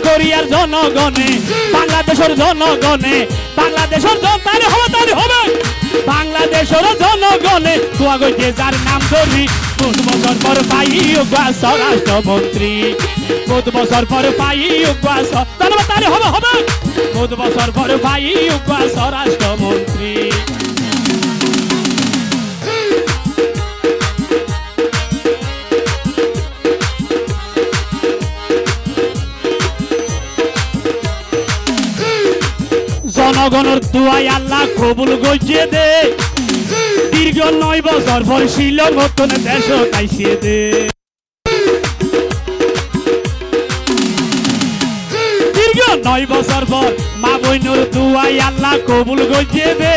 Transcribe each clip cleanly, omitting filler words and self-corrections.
কোরিয়ার জনগণে বাংলাদেশের জনগণে বাংলাদেশের জনতারে হবে বাংলাদেশের জনগণে দোয়া গইছে যার নাম ধরি 5 বছর পর পাই স্বরাষ্ট্রমন্ত্রী 5 বছর পর পাই তারে হবে 5 বছর পর পাই স্বরাষ্ট্রমন্ত্রী জনগণের দোয়াই আল্লাহ কবুল গইছে দে দীর্ঘ 9 বছর পর শিলং নতুন দেশ তাইছে দে দীর্ঘ 9 বছর পর মা বইনোর দোয়াই আল্লাহ কবুল গইছে দে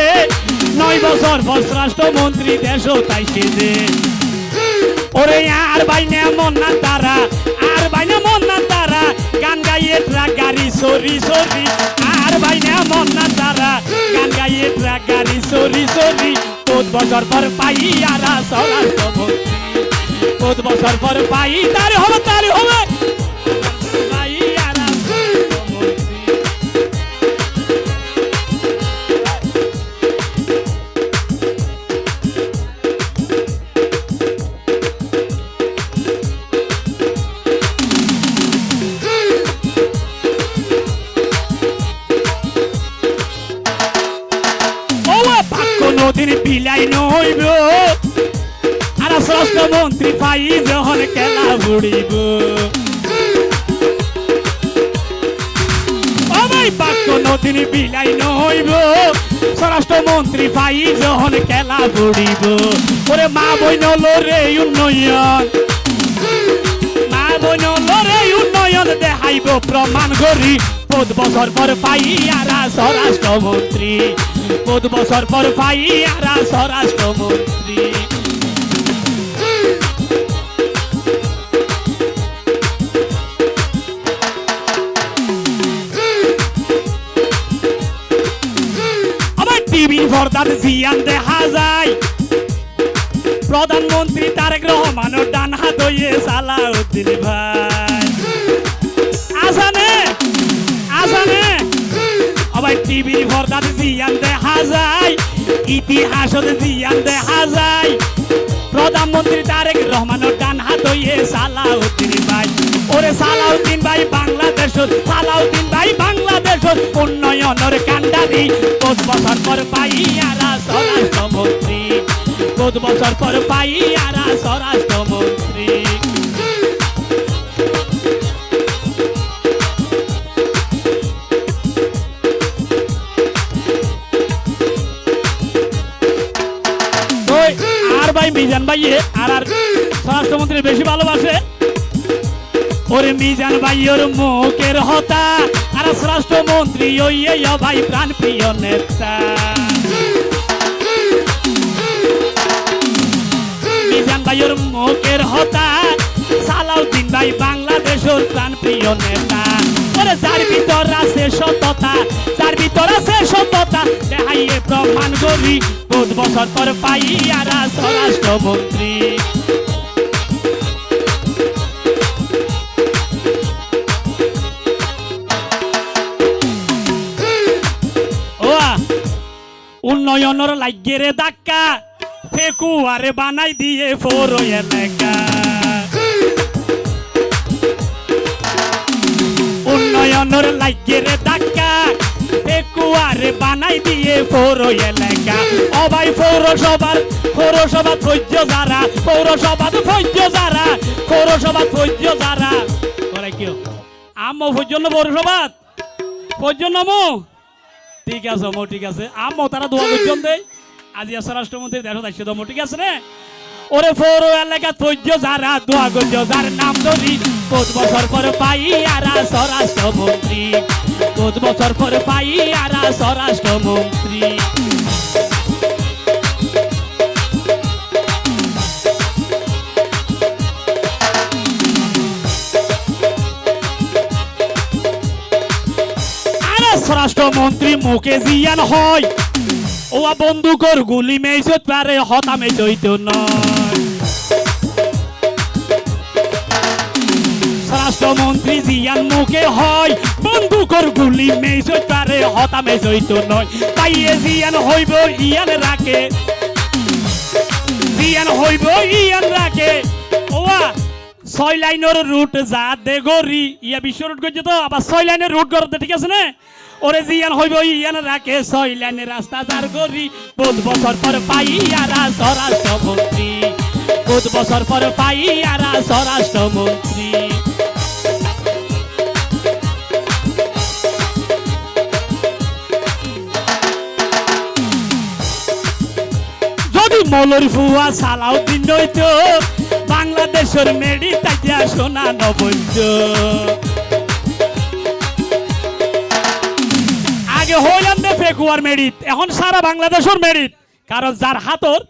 9 বছর পর রাষ্ট্রমন্ত্রী দেশ তাইছে দে ওরে আর বাইনা মন না তারা আর বাইনা মন না তারা গান গাইয়ে ট্রাক গাড়ি সরি সরি আর বাইনা মন না তারা গান গাইয়ে ট্রাক গাড়ি সরি সরি 5 বছর পর পাই আর স্বরাষ্ট্রমন্ত্রী 5 বছর পর পাই তারে হবে পাই আর স্বরাষ্ট্রমন্ত্রী নদীর বিলাই নইব আর স্বরাষ্ট্রমন্ত্রী পাই যখন খেলা বুড়িব বাক্য নদীর বিলাই নইব স্বরাষ্ট্রমন্ত্রী পাই যখন খেলা বুড়িব ওরে মা বইন লরে উন্নয়ন মা বইন লরে উন্নয়ন দেখাইব প্রমাণ করি 5 বছর পর পাই আর স্বরাষ্ট্রমন্ত্রী 5 বছর পর পাই আর স্বরাষ্ট্রমন্ত্রী আবার টিভির পর্দাতে জিয়ান দেখা যায় প্রধানমন্ত্রী তারেক রহমানের ডান হাত হইয়ে সালাউদ্দিন ভাই আসানে আবার টিভির পর্দাতে জিয়ান দেখা যায় ইতিহাসত জিয়ান দেখা যায় প্রধানমন্ত্রী তারেক রহমানের ডান হাত হইয়ে সালাউদ্দিন ভাই ওরে সালাউদ্দিন ভাই বাংলাদেশের উন্নয়নের কান্ডারি 5 বছর পর পাই আর স্বরাষ্ট্রমন্ত্রী 5 বছর পর পাই আর স্বরাষ্ট্রমন্ত্রী ভাই মিজান ভাই আর স্বরাষ্ট্রমন্ত্রী বেশি ভালোবাসে ওরে মিজান ভাই ওর মুখের হতা আর স্বরাষ্ট্রমন্ত্রী ওই ভাই প্রাণ প্রিয় নেতা মিজান ভাই ওর মুখের হতা সালাউদ্দিন ভাই বাংলাদেশের প্রাণ প্রিয় নেতা ওরে যার ভিতর আছে সততা দেখাইয়ে প্রমাণ করি 5 বছর পর পাই আর স্বরাষ্ট্রমন্ত্রী উন্নয়নের লাগেরে ধাক্কা ফেকুয়ারে বানাই দিয়ে ফোর এলাকা উন্নয়নের লাগেরে ধাক্কা ফেকুয়ারে বানাই দিয়ে ফোর এলাকা ও ভাই পৌরসভা ধৈর্য যারা পৌরসভা করে কি আমো পর্যন্ত পৌরসভা পর্যন্ত ঠিক আছে ঠিক আছে আমো তারা দোয়া পর্যন্ত আজি স্বরাষ্ট্রমন্ত্রী দেশ দায়িত্ব দমো ঠিক আছে রে ওরে পৌর এলাকা ধৈর্য যারা দোয়া করছ যার নাম ধরি 5 বছর পর পাই আর স্বরাষ্ট্রমন্ত্রী 5 বছর পর পাই আর স্বরাষ্ট্রমন্ত্রী স্বরাষ্ট্রমন্ত্রী মুখে জিয়ান হয় ও বন্দুকর গুলি মেইছত পারে হতামে জইত নয় স্বরাষ্ট্রমন্ত্রী জিয়ান মুখে হয় বন্দুকর গুলি মেজই তারে হতা মেজই তো নয় তাই এ জিয়ান হইব ইয়ান রাখে জিয়ান হইব ইয়ান রাখে ওয়া 6 লাইনের রুট যা দে গরি ইয়া বিশ্ব রুট গইছে তো আবার 6 লাইনের রুট করতে ঠিক আছে না ওরে জিয়ান হইব ইয়ান রাখে 6 লাইনের রাস্তা যার গরি 5 বছর পর পাইয়ারা স্বরাষ্ট্রমন্ত্রী 5 বছর পর পাইয়ারা স্বরাষ্ট্রমন্ত্রী যদি মৌলর ফুয়া সালাউদ্দিন হইতো বাংলাদেশের মেডি তাইয়া সোনা নবৈদ্য আগে হইলাম দে ফেকুয়ার মেডিত এখন সারা বাংলাদেশের মেডিত কারণ যার হাতর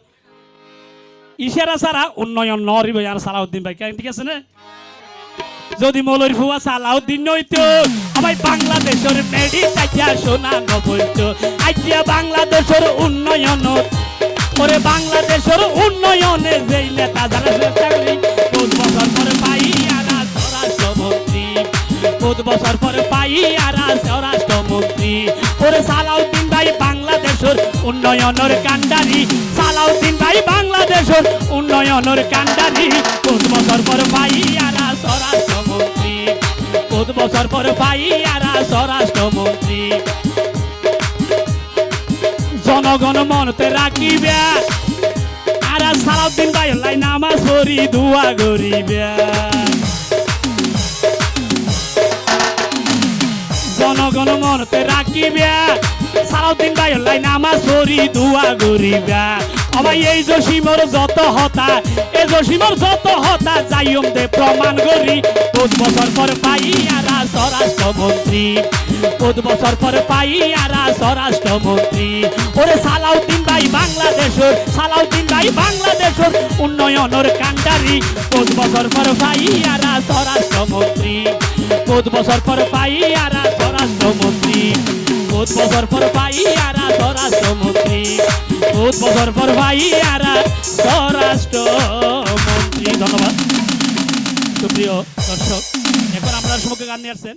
ইশারা সারা উন্নয়ন নরিব আর সালাউদ্দিন ভাই ঠিক আছে না যদি মৌলর ফুয়া সালাউদ্দিন হইতো আমায় বাংলাদেশের মেডি তাইয়া সোনা নবৈদ্য আইয়া বাংলাদেশের উন্নয়ন ওরে বাংলাদেশের উন্নয়নে যেই নেতা যারা 5 বছর পরে পাইয়ারা স্বরাষ্ট্রমন্ত্রী 5 বছর পরে পাইয়ারা স্বরাষ্ট্রমন্ত্রী ওরে সালাউদ্দিন ভাই বাংলাদেশের উন্নয়নের কান্ডারি সালাউদ্দিন ভাই বাংলাদেশের উন্নয়নের কান্ডারি 5 বছর পরে পাইয়ারা স্বরাষ্ট্রমন্ত্রী 5 বছর পরে পাইয়ারা স্বরাষ্ট্রমন্ত্রী জনগণ মনতে রাখিবে আর সালাউদ্দিন ভাই লাই নামাজ পড়ি দোয়া করিবে জনগণ মনতে রাখিবে সালাউদ্দিন ভাই লাই নামাজ পড়ি দোয়া করিবে আবার এই জসিমর যত হতা এই জসিমর যত হতা যাইম দে প্রমাণ করি 5 বছর পর পাইয়ারা স্বরাষ্ট্রমন্ত্রী 5 বছর পর পাইয়ারা স্বরাষ্ট্রমন্ত্রী ওরে সালাউদ্দিন ভাই বাংলাদেশের উন্নয়নের কান্ডারি 5 বছর পর পাইয়ারা স্বরাষ্ট্রমন্ত্রী 5 বছর পর পাইয়ারা স্বরাষ্ট্রমন্ত্রী 5 বছর পর পাইয়ারা স্বরাষ্ট্রমন্ত্রী 5 বছর পর পাইয়ারা স্বরাষ্ট্রমন্ত্রী ধন্যবাদ সুপ্রিয় দর্শক এখন আমরা সম্মুখে গান নিয়ে আসছেন